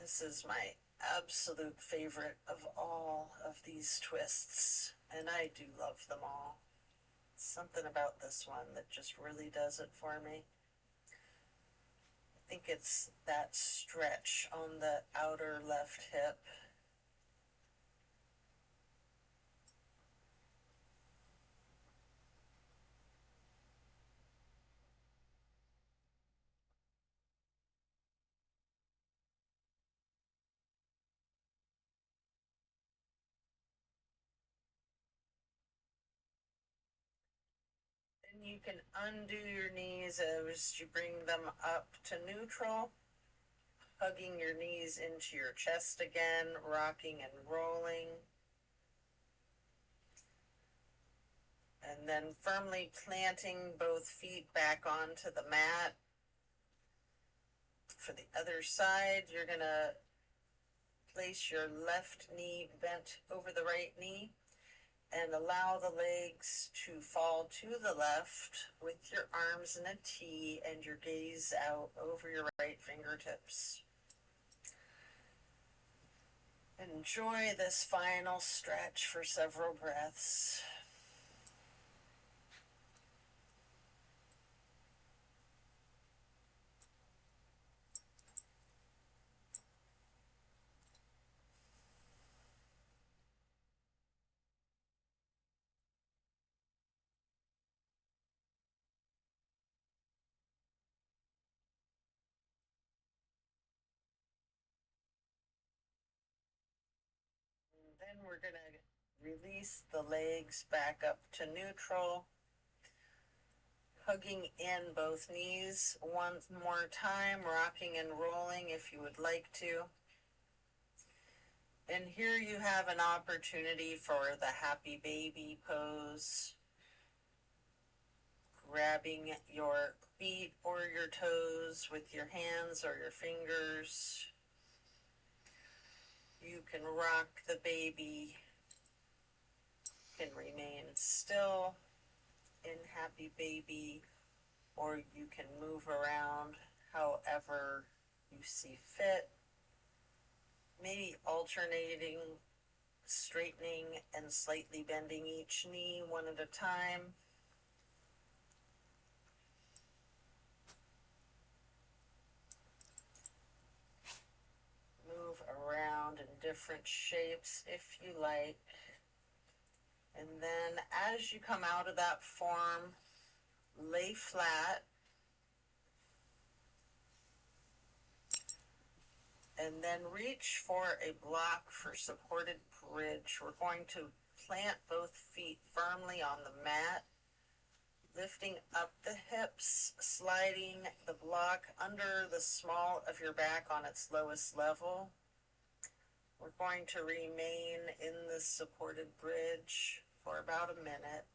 This is my absolute favorite of all of these twists, and I do love them all. Something about this one that just really does it for me. I think it's that stretch on the outer left hip. And you can undo your knees as you bring them up to neutral, hugging your knees into your chest again, rocking and rolling. And then firmly planting both feet back onto the mat. For the other side, you're going to place your left knee bent over the right knee and allow the legs to fall to the left with your arms in a T and your gaze out over your right fingertips. Enjoy this final stretch for several breaths. Then we're going to release the legs back up to neutral, hugging in both knees one more time, rocking and rolling if you would like to. And here you have an opportunity for the happy baby pose, grabbing your feet or your toes with your hands or your fingers. You can rock the baby can remain still in happy baby, or you can move around however you see fit, maybe alternating, straightening and slightly bending each knee one at a time. Move around in different shapes if you like. And then as you come out of that form, lay flat. And then reach for a block for supported bridge. We're going to plant both feet firmly on the mat, lifting up the hips, sliding the block under the small of your back on its lowest level. We're going to remain in this supported bridge for about a minute.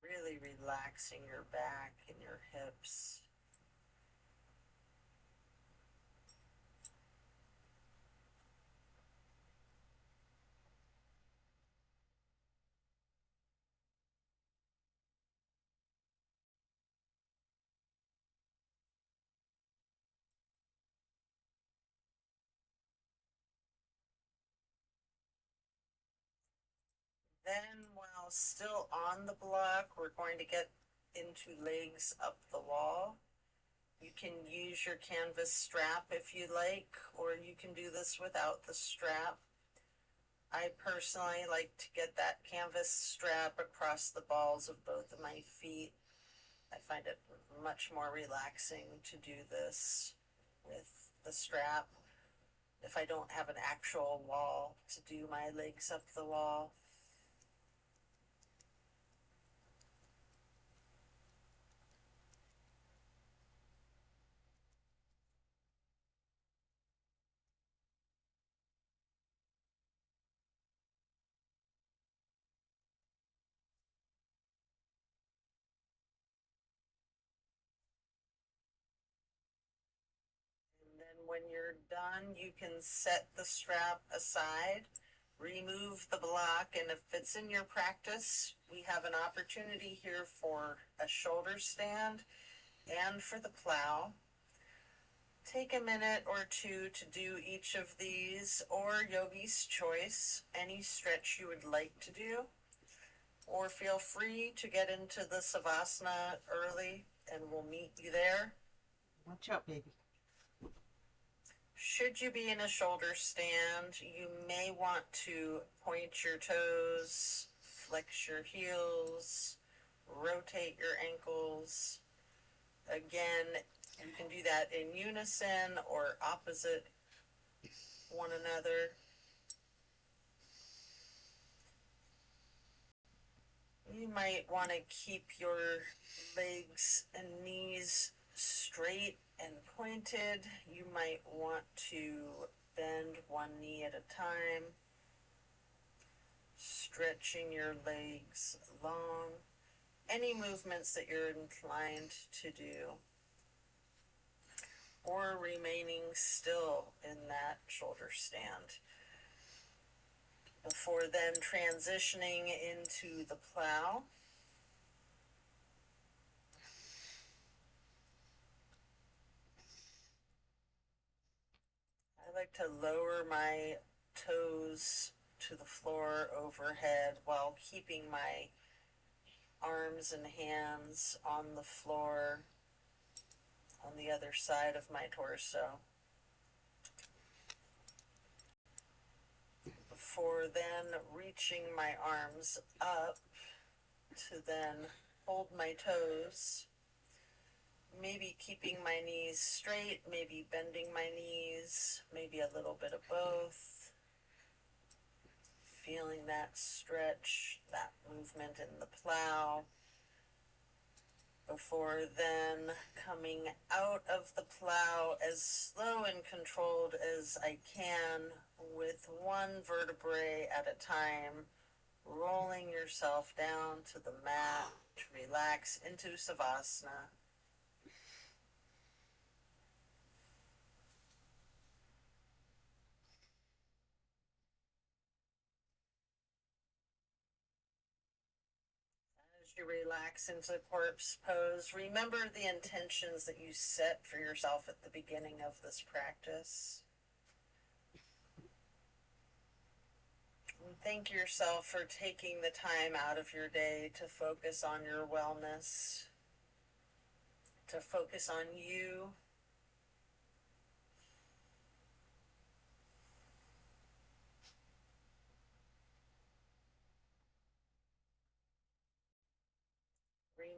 Really relaxing your back and your hips. Then, while still on the block, we're going to get into legs up the wall. You can use your canvas strap if you like, or you can do this without the strap. I personally like to get that canvas strap across the balls of both of my feet. I find it much more relaxing to do this with the strap if I don't have an actual wall to do my legs up the wall. And then when you're done, you can set the strap aside, remove the block, and if it's in your practice, we have an opportunity here for a shoulder stand and for the plow. Take a minute or two to do each of these, or yogi's choice, any stretch you would like to do, or feel free to get into the savasana early and we'll meet you there. Watch out, baby. Should you be in a shoulder stand, you may want to point your toes, flex your heels, rotate your ankles. Again, you can do that in unison or opposite one another. You might want to keep your legs and knees straight and pointed. You might want to bend one knee at a time, stretching your legs long. Any movements that you're inclined to do, or remaining still in that shoulder stand. Before then transitioning into the plow. I like to lower my toes to the floor overhead while keeping my arms and hands on the floor on the other side of my torso. Before then reaching my arms up to then hold my toes, maybe keeping my knees straight, maybe bending my knees, maybe a little bit of both. Feeling that stretch, that movement in the plow. before then coming out of the plow as slow and controlled as I can with one vertebrae at a time, rolling yourself down to the mat to relax into Savasana. As you relax into corpse pose, remember the intentions that you set for yourself at the beginning of this practice. And thank yourself for taking the time out of your day to focus on your wellness, to focus on you.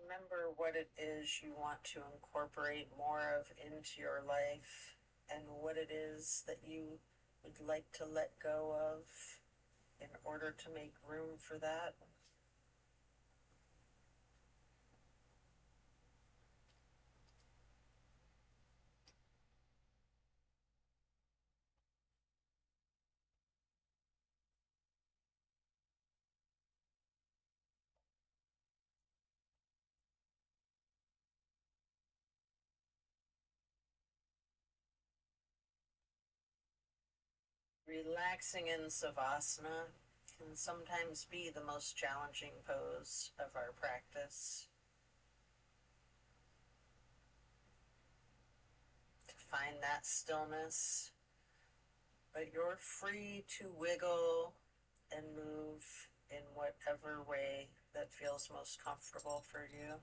Remember what it is you want to incorporate more of into your life and what it is that you would like to let go of in order to make room for that. Relaxing in Savasana can sometimes be the most challenging pose of our practice. To find that stillness, but you're free to wiggle and move in whatever way that feels most comfortable for you.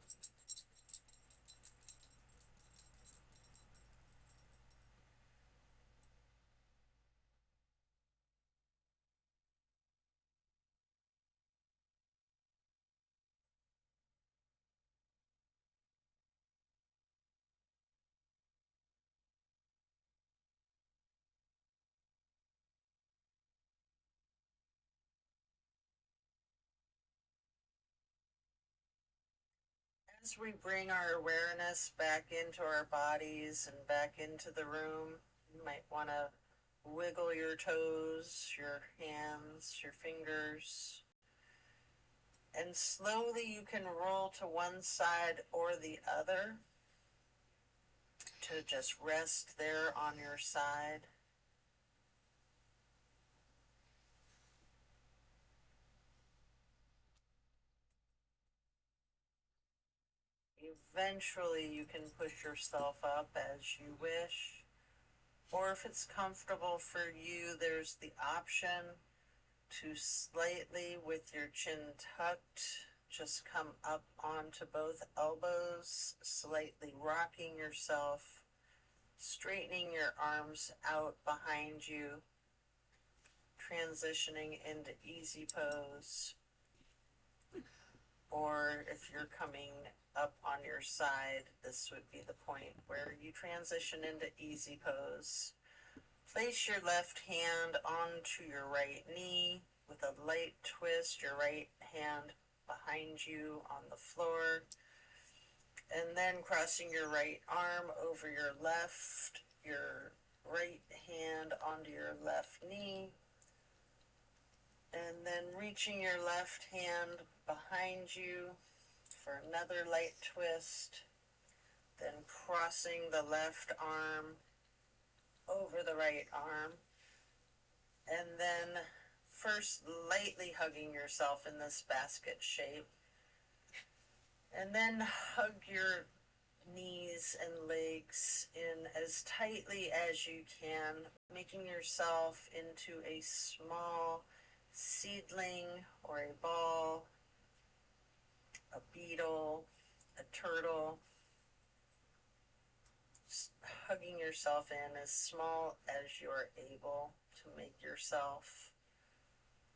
As we bring our awareness back into our bodies and back into the room, you might want to wiggle your toes, your hands, your fingers, and slowly you can roll to one side or the other to just rest there on your side. Eventually you can push yourself up as you wish, or if it's comfortable for you, there's the option to slightly, with your chin tucked, just come up onto both elbows, slightly rocking yourself, straightening your arms out behind you, transitioning into easy pose. Or if you're coming up on your side, this would be the point where you transition into easy pose. Place your left hand onto your right knee with a light twist, your right hand behind you on the floor, and then crossing your right arm over your left, your right hand onto your left knee, and then reaching your left hand behind you for another light twist, then crossing the left arm over the right arm, and then first lightly hugging yourself in this basket shape, and then hug your knees and legs in as tightly as you can, making yourself into a small seedling or a ball, a beetle, a turtle, just hugging yourself in as small as you're able to make yourself,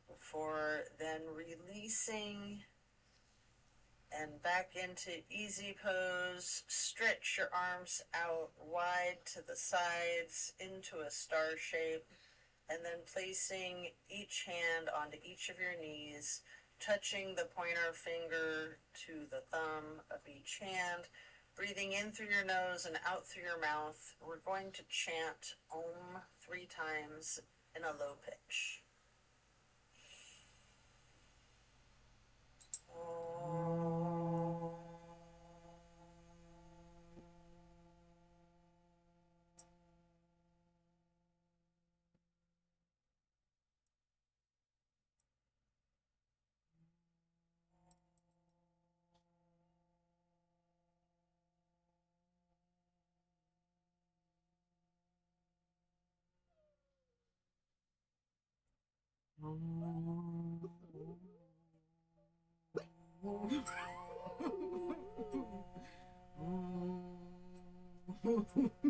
before then releasing and back into easy pose. Stretch your arms out wide to the sides into a star shape, and then placing each hand onto each of your knees, touching the pointer finger to the thumb of each hand, breathing in through your nose and out through your mouth. We're going to chant Om 3 times in a low pitch.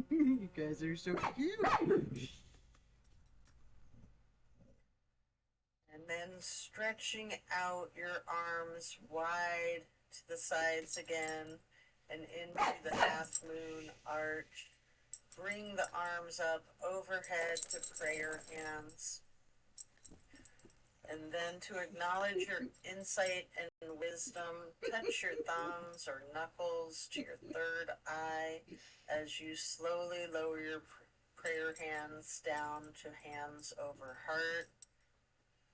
You guys are so cute. And then stretching out your arms wide to the sides again and into the half moon arch. Bring the arms up overhead to prayer hands. And then to acknowledge your insight and wisdom, touch your thumbs or knuckles to your third eye as you slowly lower your prayer hands down to hands over heart.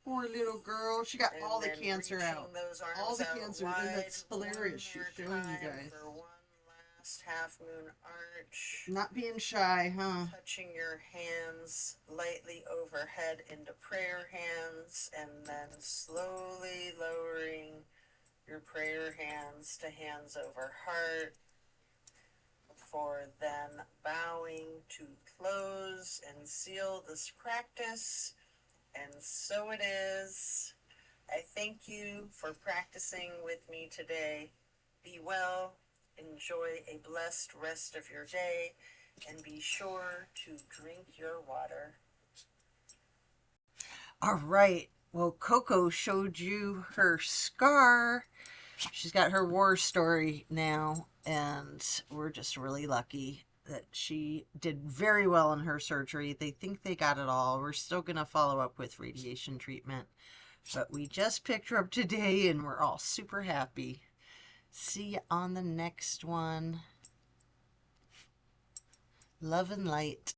Poor little girl. She got And all the then cancer reaching out. those arms All the out cancer. wide And that's hilarious. She's one showing more you time guys. for one last half moon arch. Not being shy, huh? Touching your hands lightly overhead into prayer hands, and then slowly lowering your prayer hands to hands over heart, before then bowing to close and seal this practice. And so it is. I thank you for practicing with me today. Be well, enjoy a blessed rest of your day, and be sure to drink your water. All right. Well, Coco showed you her scar. She's got her war story now, and we're just really lucky that she did very well in her surgery. They think they got it all. We're still going to follow up with radiation treatment, but we just picked her up today, and we're all super happy. See you on the next one. Love and light.